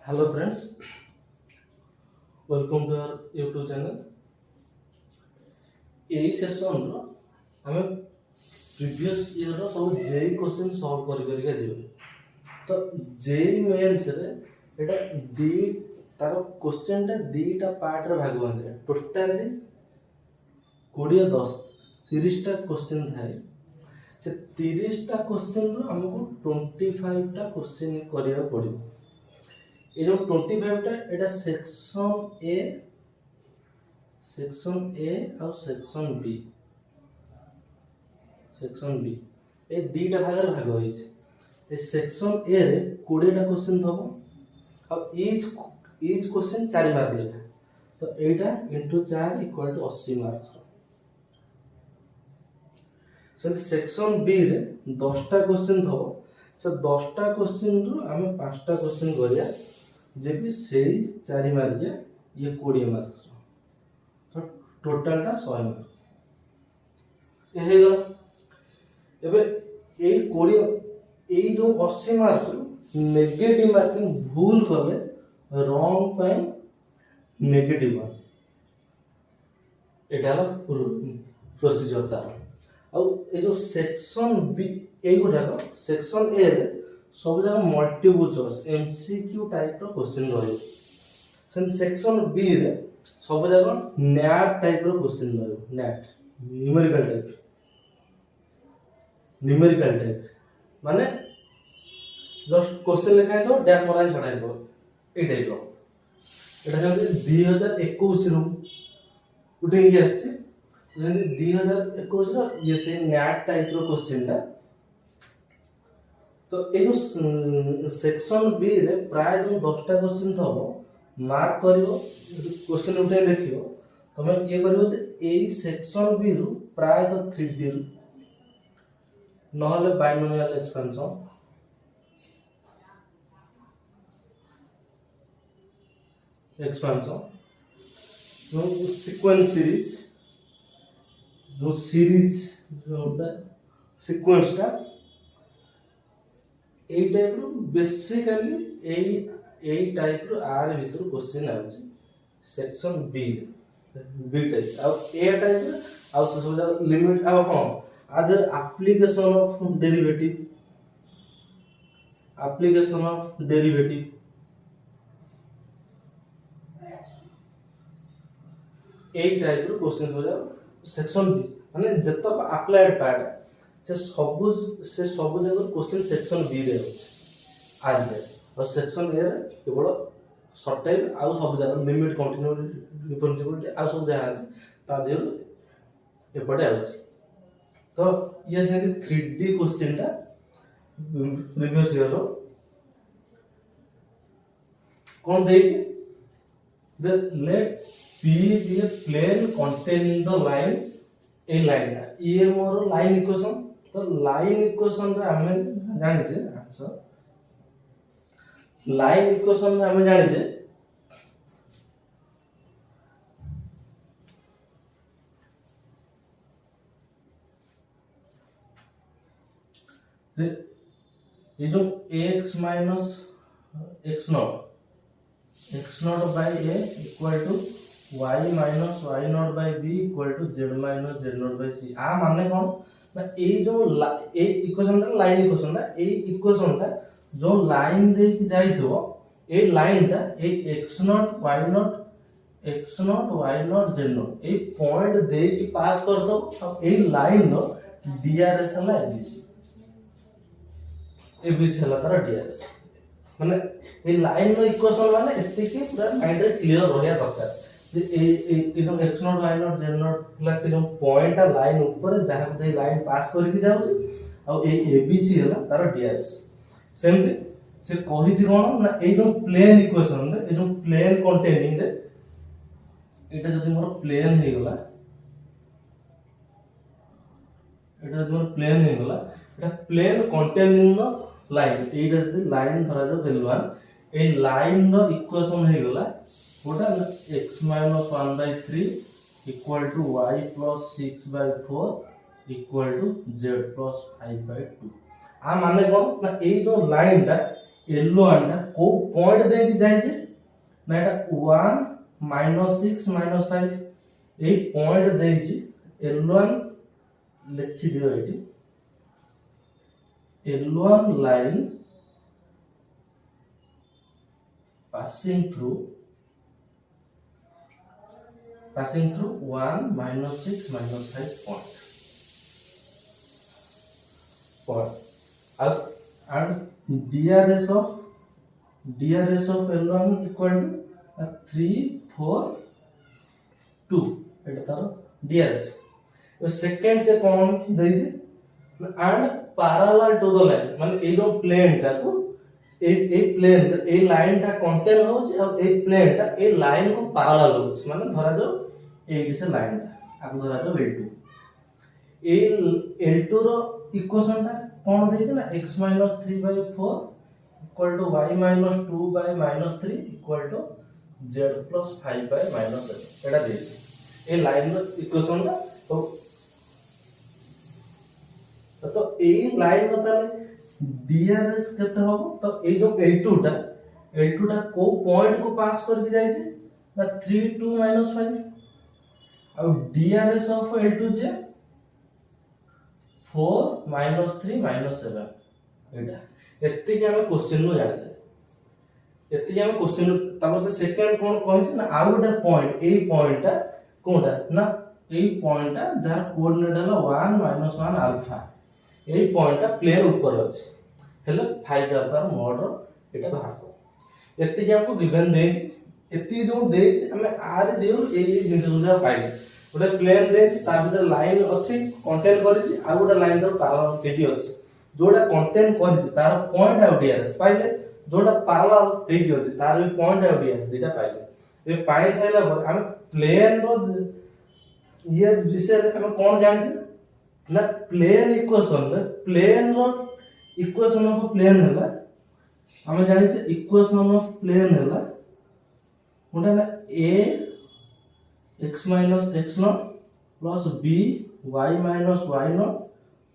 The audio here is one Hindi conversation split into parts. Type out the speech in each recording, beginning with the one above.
Hello friends, welcome to our YouTube channel. यही सेशन रो हमें प्रीवियस ईयर रो सब जेई क्वेश्चन सॉल्व करिका जीव। तो जेई मेंस रे एटा दी तार क्वेश्चन टा दीटा पार्ट रे भाग होते टोटली 20 10 30 टा क्वेश्चन थाए। से 30 टा क्वेश्चन रो हमको 25 टा क्वेश्चन करिया पड़िबो। ये जो 25 टा एटा सेक्शन ए और सेक्शन बी ए दीटा भाग रे भाग होइछ। ए सेक्शन ए रे 20 टा क्वेश्चन थबो और ईच क्वेश्चन 4 मार्क लेखा। तो एटा into 4 equal to 80 mark. So section B रे 10 टा क्वेश्चन थबो। सो 10 टा क्वेश्चन रो हमें 5 टा क्वेश्चन करिया जे भी सेही 4 मार्क ये 20 मार्क। तो टोटल टा 100 मार्क ए हे गला। एबे एई 20 एई जो 80 मार्क नेगेटिव मार्किंग भूल करबे रॉन्ग पाए नेगेटिव मार्क। एटा प्रोसीजर तार। और ए जो सेक्शन बी ए गोटा सेक्शन ए रे सब जगह मल्टीपल चॉइस एमसीक्यू टाइप रो क्वेश्चन रहयो। सेक्शन बी रे सब जगह नैट टाइप रो क्वेश्चन रहयो। नैट न्यूमेरिकल टाइप माने जस्ट क्वेश्चन लिखा है तो डैश मराई छडाई दो ए टाइप रो। एटा जब 2021 रो उठे के आछे 2021 रो ये से नैट टाइप रो क्वेश्चन दा। तो ए जो सेक्शन बी रे प्राय जो 10 टा क्वेश्चन थबो मार्क करिवो क्वेश्चन उठे देखियो तमे ये करिवो जे एई सेक्शन बी रु प्राय तो 3D रु नहले बाइनोमियल एक्सपेंशन जो सीक्वेंस सीरीज जो सीक्वेंस टा ए टाइप रो बेसिकली ए टाइप रो आर भीतर क्वेश्चन आउची सेक्शन बी टाइप और ए टाइप और सब लिमिट आ हां other application of derivative A type रो क्वेश्चन हो जाओ सेक्शन बी माने जतक अप्लाइड पार्ट से सब जगह क्वेश्चन सेक्शन बी रे आ जाए और सेक्शन ए रे केवल शॉर्ट टाइप आउ सब जगह लिमिट कंटीन्यूटी डिफरेंशिएबिलिटी आ सब जगह আছে ता देर एपटे आउछ। तो ये से 3D क्वेश्चन टा प्रीवियस ईयर रो कोन देछि the let p be a plane containing the line ए लाइन टा ये मोर लाइन इक्वेशन। तो लाइन इक्वेशन रे हमें जानि छे आंसर लाइन इक्वेशन रे हमें जानि छे ये जो x minus x not by a equal to y minus y not by b equal to z minus z not by c। आ माने कोन ना ए जो ए इक्वेशन ता लाइन इक्वेशन ता ए इक्वेशन ता जो लाइन दे के जाई थो ए लाइन ता ए x nought y nought z nought ए पॉइंट दे के पास कर दो अब ए लाइन रो drs हला एबीसी हला तार drs माने ए लाइन रो इक्वेशन माने एते के पूरा माइंड रे क्लियर रहया दरकार जे ए जो x nought y nought z nought plus ए जो पॉइंट लाइन ऊपर जहां दे लाइन पास करके जाउची और ए एबीसी हला तार drs सेमते से कहि छी कोन ना ए जो प्लेन इक्वेशन रे ए जो प्लेन कंटेनिंग रे एटा जदि मोर प्लेन हे गला एटा प्लेन कंटेनिंग नो लाइन एटा जदि लाइन धरा जो L1 ए लाइन रो इक्वेशन हे गला ओटा x minus 1 by 3 equal to y plus 6 by 4 equal to z plus 5 by 2। आ माने कोन ना ए जो लाइन टा L1 टा को पॉइंट दे कि जाय जे ना एटा 1 -6 -5 ए पॉइंट दे कि L1 लिखि दियो eighty L1 line passing through 1 -6 -5 point and DRS of L1 equal to 3 4 2 এটা তার DRS সেকেন্ড সে কোন দেইছে and parallel to the line মানে এই যে প্লেনটা কো এই প্লেন এই লাইনটা কন্টেন হচ্ছে আর এই প্লেনটা এই লাইন কো প্যারালাল হচ্ছে মানে ধরা যাও এইটি সে লাইনটা আপু ধরা যাও L2 এই L2 র ইকুয়েশনটা কোন দেইছে না x - 3/4 equal to y - 2/-3 equal to z + 5/-7 এটা দেইছে এই লাইন র ইকুয়েশনটা तो এই লাইন র তাহলে DRS কেতে হবে তো এই যে L2 টা কো পয়েন্ট কো পাস করে দি যাইছে না 3 2 -5 আর DRS অফ L2 যে 4 -3 -7 এটা এতিকে আমি কোশ্চেন নো জানিছে এতিকে আমি কোশ্চেন তারপর সে সেকেন্ড কোন কইছে না আর একটা পয়েন্ট এই পয়েন্টটা কোনটা না এই পয়েন্টটা যার কোঅর্ডিনেট হলো 1 -1 আলফা এই পয়েন্টটা প্লেন উপরে আছে হেলে 5 আলফা মোড এটা বাহার কর এতিকে हमको गिवन देछि एती जो देछि हमें आर जे ए जिंदुरा पाइले गोटे प्लेन देछि ता भीतर लाइन अछि कंटेन करिछि आ गोटे लाइन रो पैरेलल केजी अछि जोडा कंटेन करिछि तार पॉइंट आ डीआरएस पाइले जोडा पैरेलल हेइ अछि तार भी पॉइंट आ डीआरएस दिटा पाइले ए पाइ साइला पर हम प्लेन रो ये विषय हम कोन जानि छी ना प्लेन इक्वेशन ऑफ प्लेन हैला हम जानि छी इक्वेशन ऑफ प्लेन हैला उटा ना a x - x naught plus b y - y naught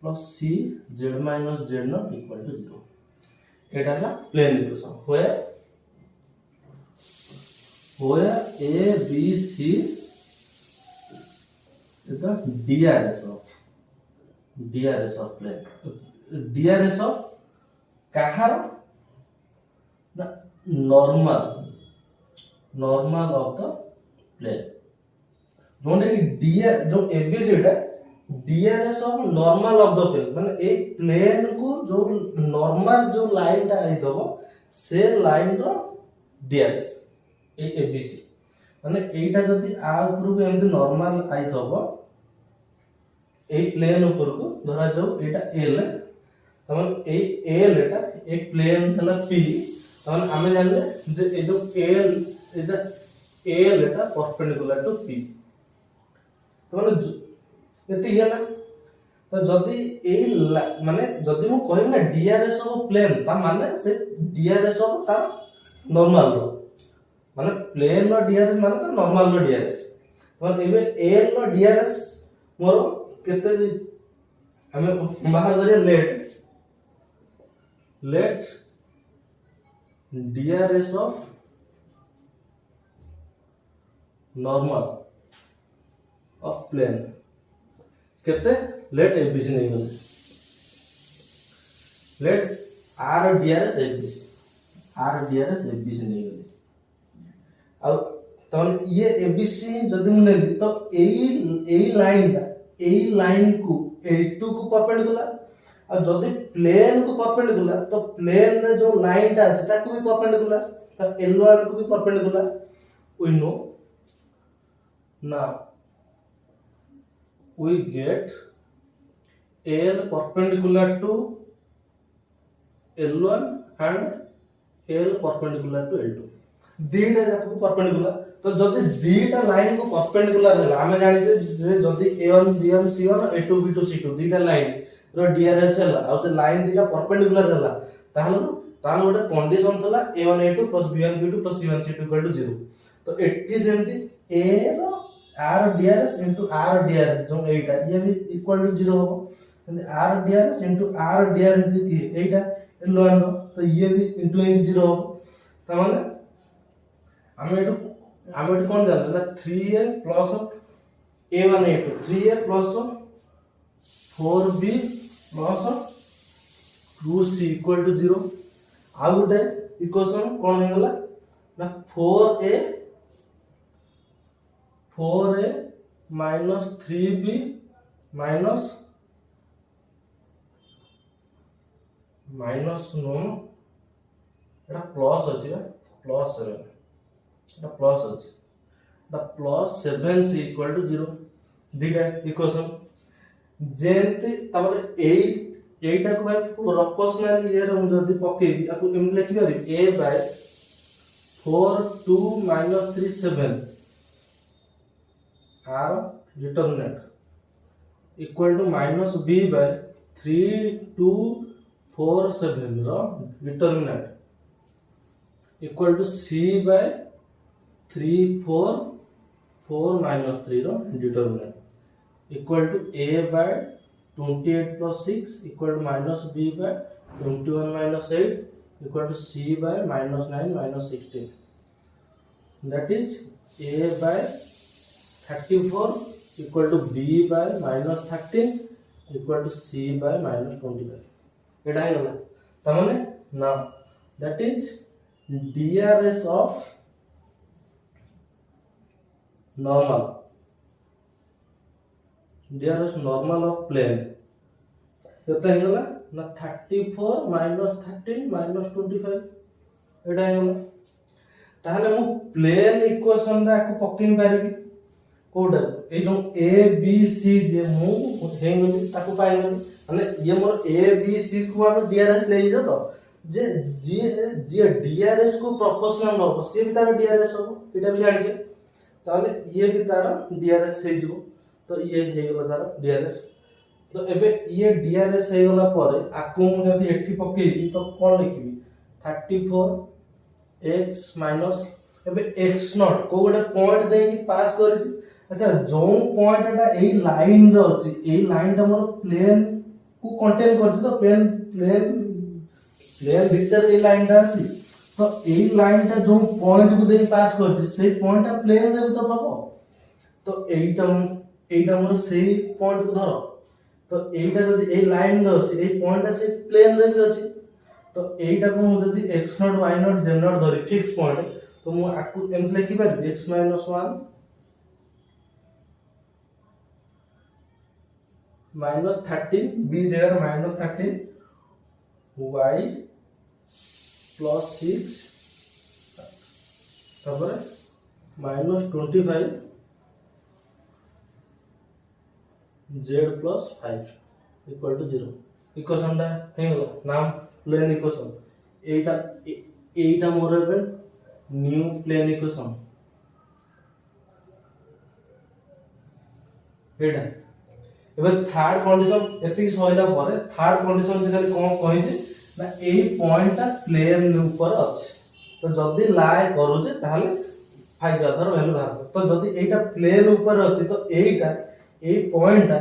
plus c z - z naught equal to 0 एटा है plane equation where a b c is the DRS of plane DRS of kahar na normal of the plane जोने कि dr जो abc टा DRS of normal of the plane माने ए प्लेन को जो नॉर्मल जो लाइन टा आई दबो से लाइन रो DRS ए abc माने एटा जदी आ ऊपर को एमती नॉर्मल आई दबो ए प्लेन ऊपर को धरा जाओ एटा L तमन ए L एटा एक प्लेन हला P तमन हमें जानले जे ए जो L Etah L Etah perpendicular to P तमन एति हला तो जदी ए माने जदी मु कहब ना DRS ऑफ प्लेन ता माने से DRS ऑफ ता नॉर्मल रो माने प्लेन रो DRS माने तो नॉर्मल रो DRS तमन एबे L रो DRS मोर केते हमें बाहर करिया let DRS of normal of plane केते लेट ABC नहीं गले लेट R DRS ABC नहीं गले आ तमन ये ABC जदी मु नेली तो एई लाइन को L2 को परपेंडिकुलर और जदी प्लेन को परपेंडिकुलर तो प्लेन में जो लाइन ता अछि ताको भी परपेंडिकुलर तो L1 को भी perpendicular we know now we get L perpendicular to L1 and L perpendicular to L2 दीटा जाको परपेंडिकुलर तो जदी दीटा लाइन को परपेंडिकुलर है हम जानि जे जदी A1 B1 C1 A2 B2 C2 दीटा line रो DRS है आ से लाइन दीटा परपेंडिकुलर है ताहले गोटे कंडीशन थला A1 A2 B1 B2 C1 C2 0 तो एटी सेमती A row R DRS into R DRS जो एटा ये भी इक्वल टू 0 हो R DRS into R DRS की एटा L1 रो तो ये भी इंटू इन 0 हो त माने हम एटू कोन जानले ना 3a plus a1 a2 3a plus 4b plus 2c equal to 0 आ गुटे इक्वेशन कोन हे गला ना 4a माइनस 3b माइनस नो एटा प्लस अछि बा प्लस 7 एटा प्लस अछि एटा प्लस 7c इक्वल टू 0 दिटा इक्वेशन जेंति तबरे 8 एटा को भाई प्रोपोर्शनल ये रे जदी पकेबी आपको एम लिखि पारि a बाय 4 2 minus 3 7 आर determinant equal to minus b by 3 2 4 7 रो determinant equal to c by 3 4 4 minus 3 रो determinant equal to a by 28 plus 6 equal to minus b by 21 minus 8 equal to c by minus 9 minus 16. That is a by 34 equal to b by minus 13 equal to c by minus 25. एटा हे गला त माने ना that is DRS of normal DRS normal of plane केते हे गला ना 34 minus 13 minus 25 एटा हे गला ताहले मु प्लेन इक्वेशन रा को पकेई पारिबी कोडा ए जो a b c जे मु हेंगली ताको पाइबी माने ये मोर a b c को हम DRS ले जा तो जे जे DRS को प्रोपोर्शनल हो से भी तार DRS हो एटा भी जानि छे ताले ये भी तार DRS हे जिवो तो ये हे गला तार DRS तो एबे ये DRS हे गला पर आकु मु जदी एठी पकेबी तो कोन लिखिबी 34 x माइनस एबे x नॉट को गोटे पॉइंट देकी पास करिछि अच्छा जो पॉइंट एटा एई लाइन रे अछि एई लाइन ता मोर प्लेन को कंटेन करछि तो प्लेन भीतर एई लाइन ता अछि तो एई लाइन ता जो पॉइंट को देकी पास करछि सेई पॉइंट ता प्लेन रे तो दबो तो एईटा मोर सेई पॉइंट को धरो तो एईटा जदी एई लाइन रे अछि एई पॉइंट ता सेई प्लेन रे अछि तो एईटा को मु जदी x nought y nought z not धरि फिक्स पॉइंट तो मु आकु एम लिखि पारि x - 1 minus 13 b जगह minus 13 y plus 6 तबरे minus 25 z plus 5 equal to 0 equation दा हेगला नाम प्लेन इक्वेशन एटा मोर एबे न्यू प्लेन इक्वेशन एटा एबे थर्ड कंडीशन एति सहिला परे थर्ड कंडीशन जे खाली कोन कहि जे ना एई पॉइंट ता प्लेन ऊपर अछि तो जदी लाई करू जे ताले फाइव अदर वैल्यू बाहर तो जदी एटा प्लेन ऊपर अछि तो एटा एई पॉइंट ता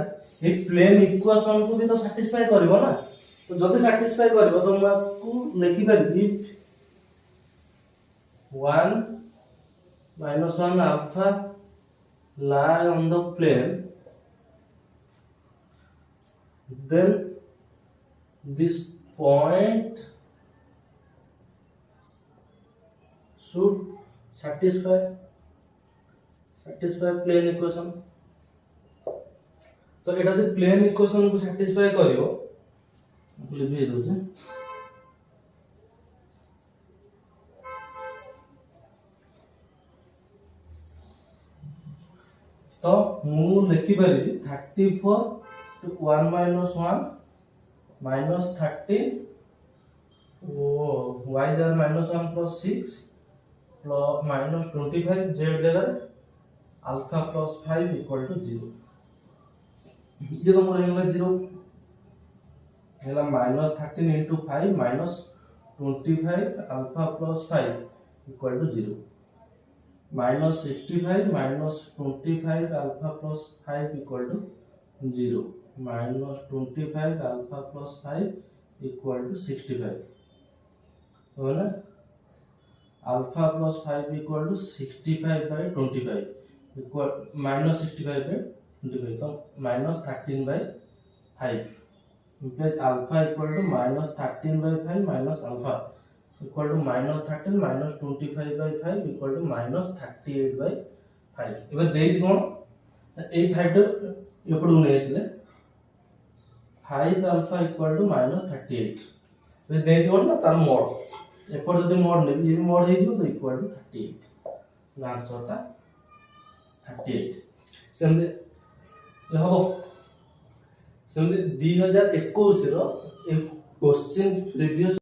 ए प्लेन इक्वेशन को भी तो सैटिस्फाई करबो ना तो जदी सैटिस्फाई करबो तो हम आपको लिखि पारि 1 minus 1 alpha lie on the plane then this point should satisfy plane equation तो एटा दे प्लेन इक्वेशन को सैटिस्फाई करिवो लिखि दो जे तो मु लिखि पारि 34 to 1 minus 1 minus 13 y जगह minus 1 plus 6 plus minus 25 z जगह alpha plus 5 equal to 0 ये तो मोर हेला 0 हेला minus 13 into 5 minus 25 alpha plus 5 equal to 0 minus 65 minus 25 alpha plus 5 equal to 0 minus 25 alpha plus 5 equal to 65 मैंने alpha plus 5 equal to 65/25 equal -65/25 तो -13/5 implies alpha equal to -13/5 minus alpha equal to -13 minus 25/5 equal to -38/5 এবার দেইছি কোন এই 5 টা এপড়ু নিয়ে আসলে 5 alpha equal to -38 এবার দেইছি কোন না তার মোড এপড় যদি মোড নেবি এই মোড হইଯିବ তো equal to 38 আনসারটা 38 সেমতে হবো ସେମିତି 2021 ର ଏ କ୍ୱେଶ୍ଚିନ୍ ପ୍ରିଭିୟସ୍